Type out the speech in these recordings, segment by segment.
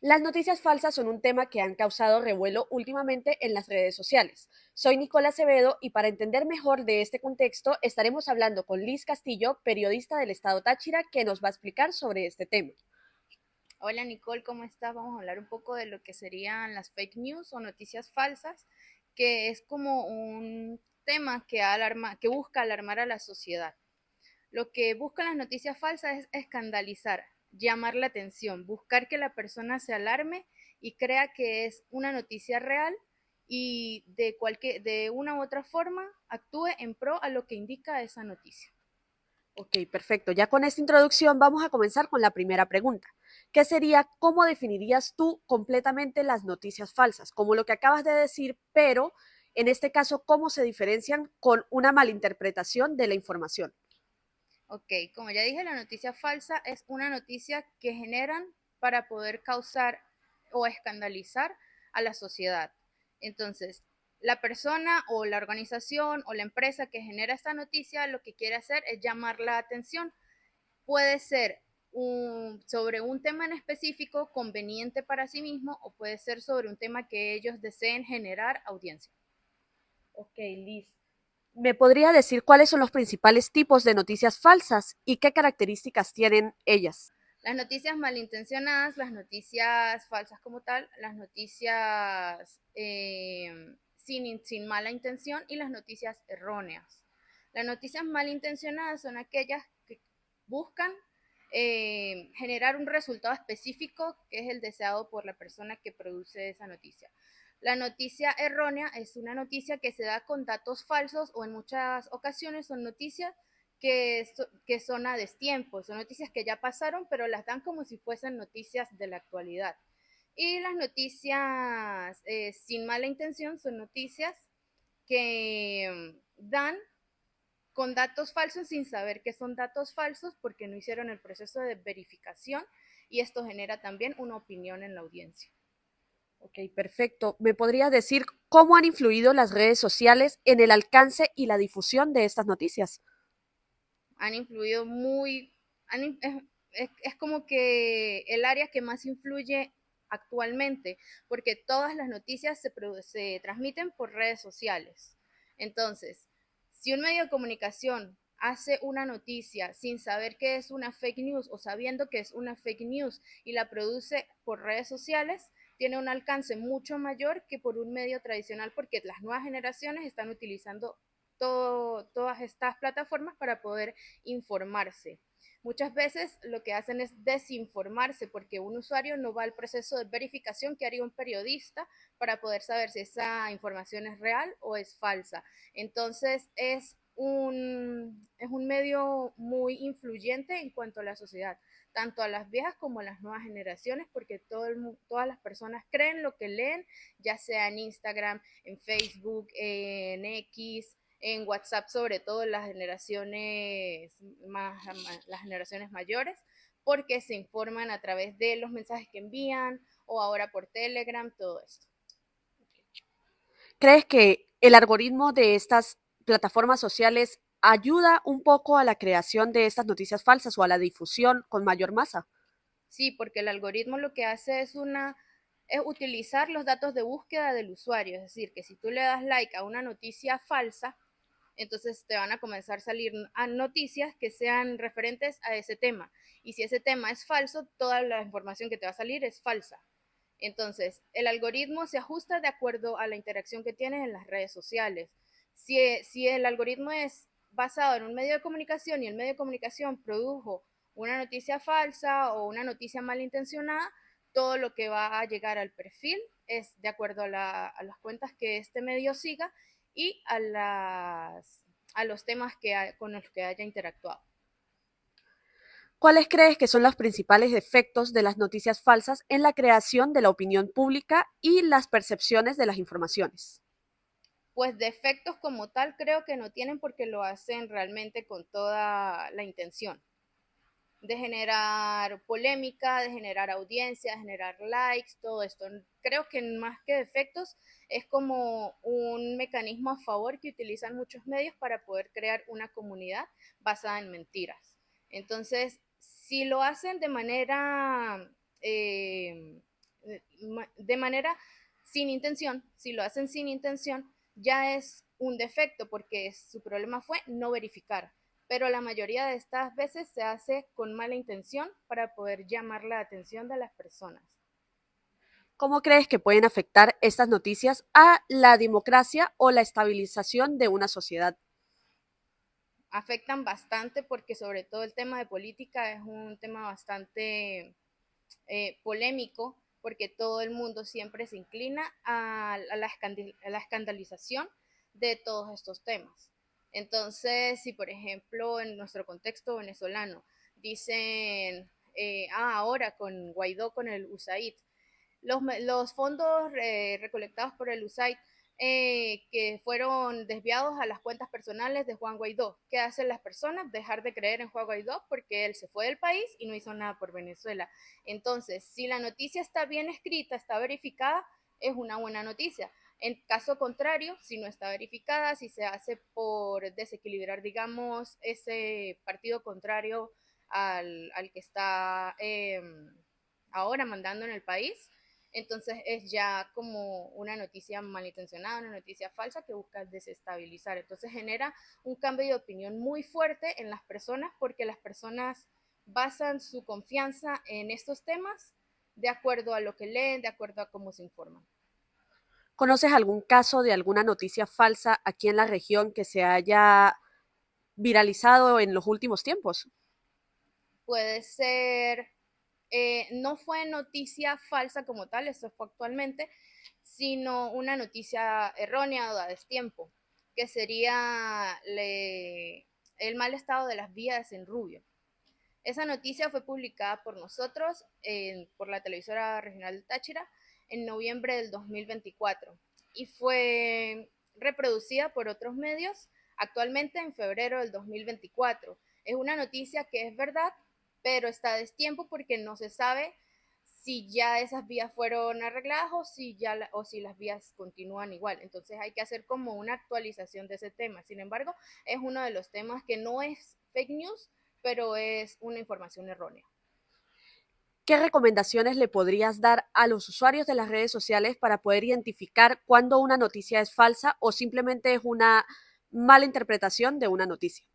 Las noticias falsas son un tema que han causado revuelo últimamente en las redes sociales. Soy Nicola Acevedo y para entender mejor de este contexto estaremos hablando con Liz Castillo, periodista del Estado Táchira, que nos va a explicar sobre este tema. Hola Nicole, ¿cómo estás? Vamos a hablar un poco de lo que serían las fake news o noticias falsas, que es como un tema que busca alarmar a la sociedad. Lo que buscan las noticias falsas es escandalizar, llamar la atención, buscar que la persona se alarme y crea que es una noticia real y de una u otra forma actúe en pro a lo que indica esa noticia. Ok, perfecto. Ya con esta introducción vamos a comenzar con la primera pregunta, que sería, ¿cómo definirías tú completamente las noticias falsas? Como lo que acabas de decir, pero en este caso, ¿cómo se diferencian con una malinterpretación de la información? Ok, como ya dije, la noticia falsa es una noticia que generan para poder causar o escandalizar a la sociedad. Entonces, la persona o la organización o la empresa que genera esta noticia lo que quiere hacer es llamar la atención. Puede ser sobre un tema en específico conveniente para sí mismo o puede ser sobre un tema que ellos deseen generar audiencia. Ok, Liz. ¿Me podría decir cuáles son los principales tipos de noticias falsas y qué características tienen ellas? Las noticias malintencionadas, las noticias falsas como tal, las noticias sin mala intención y las noticias erróneas. Las noticias malintencionadas son aquellas que buscan generar un resultado específico que es el deseado por la persona que produce esa noticia. La noticia errónea es una noticia que se da con datos falsos o en muchas ocasiones son noticias que son a destiempo, son noticias que ya pasaron, pero las dan como si fuesen noticias de la actualidad. Y las noticias sin mala intención son noticias que dan con datos falsos sin saber que son datos falsos porque no hicieron el proceso de verificación y esto genera también una opinión en la audiencia. Ok, perfecto. ¿Me podrías decir cómo han influido las redes sociales en el alcance y la difusión de estas noticias? Han influido muy, han, es como que el área que más influye actualmente, porque todas las noticias se transmiten por redes sociales. Entonces, si un medio de comunicación hace una noticia sin saber que es una fake news o sabiendo que es una fake news y la produce por redes sociales, tiene un alcance mucho mayor que por un medio tradicional porque las nuevas generaciones están utilizando todas estas plataformas para poder informarse. Muchas veces lo que hacen es desinformarse porque un usuario no va al proceso de verificación que haría un periodista para poder saber si esa información es real o es falsa. Entonces es un medio muy influyente en cuanto a la sociedad, tanto a las viejas como a las nuevas generaciones, porque todas las personas creen lo que leen, ya sea en Instagram, en Facebook, en X, en WhatsApp, sobre todo las generaciones mayores, porque se informan a través de los mensajes que envían o ahora por Telegram, todo esto. ¿Crees que el algoritmo de estas plataformas sociales ayuda un poco a la creación de estas noticias falsas o a la difusión con mayor masa? Sí, porque el algoritmo lo que hace es utilizar los datos de búsqueda del usuario, es decir, que si tú le das like a una noticia falsa, entonces te van a comenzar a salir noticias que sean referentes a ese tema. Y si ese tema es falso, toda la información que te va a salir es falsa. Entonces, el algoritmo se ajusta de acuerdo a la interacción que tienes en las redes sociales. Si el algoritmo es basado en un medio de comunicación y el medio de comunicación produjo una noticia falsa o una noticia malintencionada, todo lo que va a llegar al perfil es de acuerdo a las cuentas que este medio siga y a los temas con los que haya interactuado. ¿Cuáles crees que son los principales efectos de las noticias falsas en la creación de la opinión pública y las percepciones de las informaciones? Pues defectos como tal creo que no tienen porque lo hacen realmente con toda la intención de generar polémica, de generar audiencia, de generar likes, todo esto. Creo que más que defectos es como un mecanismo a favor que utilizan muchos medios para poder crear una comunidad basada en mentiras. Entonces, si lo hacen de manera de manera sin intención. Si lo hacen sin intención, ya es un defecto porque su problema fue no verificar. Pero la mayoría de estas veces se hace con mala intención para poder llamar la atención de las personas. ¿Cómo crees que pueden afectar estas noticias a la democracia o la estabilización de una sociedad? Afectan bastante porque sobre todo el tema de política es un tema bastante polémico porque todo el mundo siempre se inclina a la escandalización de todos estos temas. Entonces, si por ejemplo en nuestro contexto venezolano dicen, ahora con Guaidó, con el USAID, los fondos recolectados por el USAID que fueron desviados a las cuentas personales de Juan Guaidó. ¿Qué hacen las personas? Dejar de creer en Juan Guaidó porque él se fue del país y no hizo nada por Venezuela. Entonces, si la noticia está bien escrita, está verificada, es una buena noticia. En caso contrario, si no está verificada, si se hace por desequilibrar, digamos, ese partido contrario al que está ahora mandando en el país, entonces es ya como una noticia malintencionada, una noticia falsa que busca desestabilizar. Entonces genera un cambio de opinión muy fuerte en las personas porque las personas basan su confianza en estos temas de acuerdo a lo que leen, de acuerdo a cómo se informan. ¿Conoces algún caso de alguna noticia falsa aquí en la región que se haya viralizado en los últimos tiempos? Puede ser, no fue noticia falsa como tal, eso fue actualmente, sino una noticia errónea o a destiempo, que sería el mal estado de las vías en Rubio. Esa noticia fue publicada por nosotros, por la televisora regional de Táchira, en noviembre del 2024 y fue reproducida por otros medios actualmente en febrero del 2024. Es una noticia que es verdad, pero está a destiempo porque no se sabe si ya esas vías fueron arregladas o si las vías continúan igual. Entonces hay que hacer como una actualización de ese tema. Sin embargo, es uno de los temas que no es fake news, pero es una información errónea. ¿Qué recomendaciones le podrías dar a los usuarios de las redes sociales para poder identificar cuándo una noticia es falsa o simplemente es una mala interpretación de una noticia?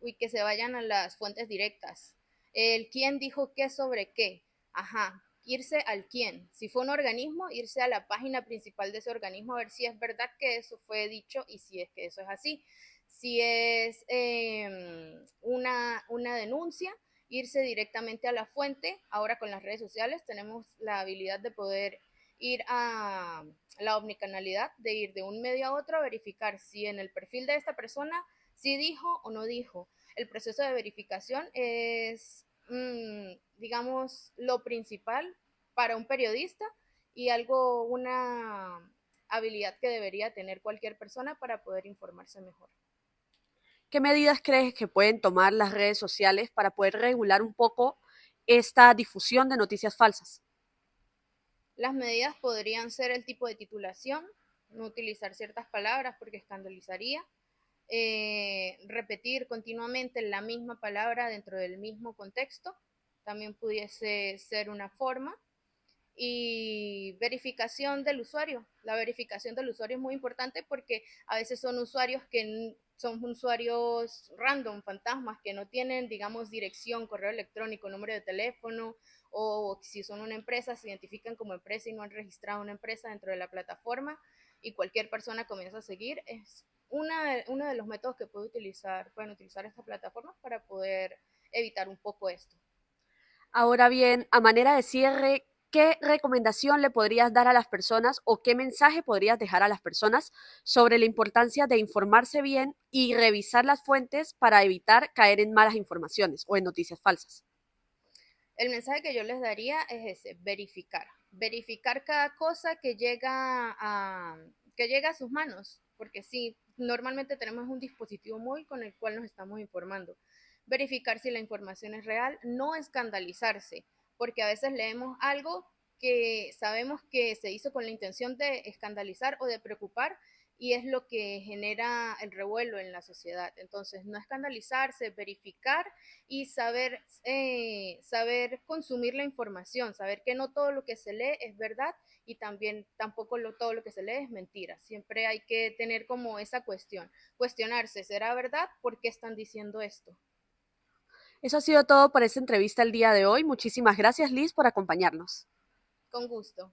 Uy, que se vayan a las fuentes directas. El quién dijo qué sobre qué. Ajá, irse al quién. Si fue un organismo, irse a la página principal de ese organismo a ver si es verdad que eso fue dicho y si es que eso es así. Si es una denuncia, irse directamente a la fuente. Ahora con las redes sociales tenemos la habilidad de poder ir a la omnicanalidad, de ir de un medio a otro a verificar si en el perfil de esta persona si dijo o no dijo. El proceso de verificación es, digamos, lo principal para un periodista y algo, una habilidad que debería tener cualquier persona para poder informarse mejor. ¿Qué medidas crees que pueden tomar las redes sociales para poder regular un poco esta difusión de noticias falsas? Las medidas podrían ser el tipo de titulación, no utilizar ciertas palabras porque escandalizaría, repetir continuamente la misma palabra dentro del mismo contexto, también pudiese ser una forma. Y verificación del usuario. La verificación del usuario es muy importante porque a veces son usuarios que son usuarios random, fantasmas, que no tienen, digamos, dirección, correo electrónico, número de teléfono, o si son una empresa, se identifican como empresa y no han registrado una empresa dentro de la plataforma y cualquier persona comienza a seguir. Es uno de los métodos que pueden utilizar esta plataforma para poder evitar un poco esto. Ahora bien, a manera de cierre, ¿qué recomendación le podrías dar a las personas o qué mensaje podrías dejar a las personas sobre la importancia de informarse bien y revisar las fuentes para evitar caer en malas informaciones o en noticias falsas? El mensaje que yo les daría es ese, verificar. Verificar cada cosa que llega a sus manos, porque sí, normalmente tenemos un dispositivo móvil con el cual nos estamos informando. Verificar si la información es real, no escandalizarse, porque a veces leemos algo que sabemos que se hizo con la intención de escandalizar o de preocupar y es lo que genera el revuelo en la sociedad. Entonces, no escandalizarse, verificar y saber consumir la información, saber que no todo lo que se lee es verdad y también tampoco todo lo que se lee es mentira. Siempre hay que tener como esa cuestionarse, ¿será verdad? ¿Por qué están diciendo esto? Eso ha sido todo por esta entrevista el día de hoy. Muchísimas gracias, Liz, por acompañarnos. Con gusto.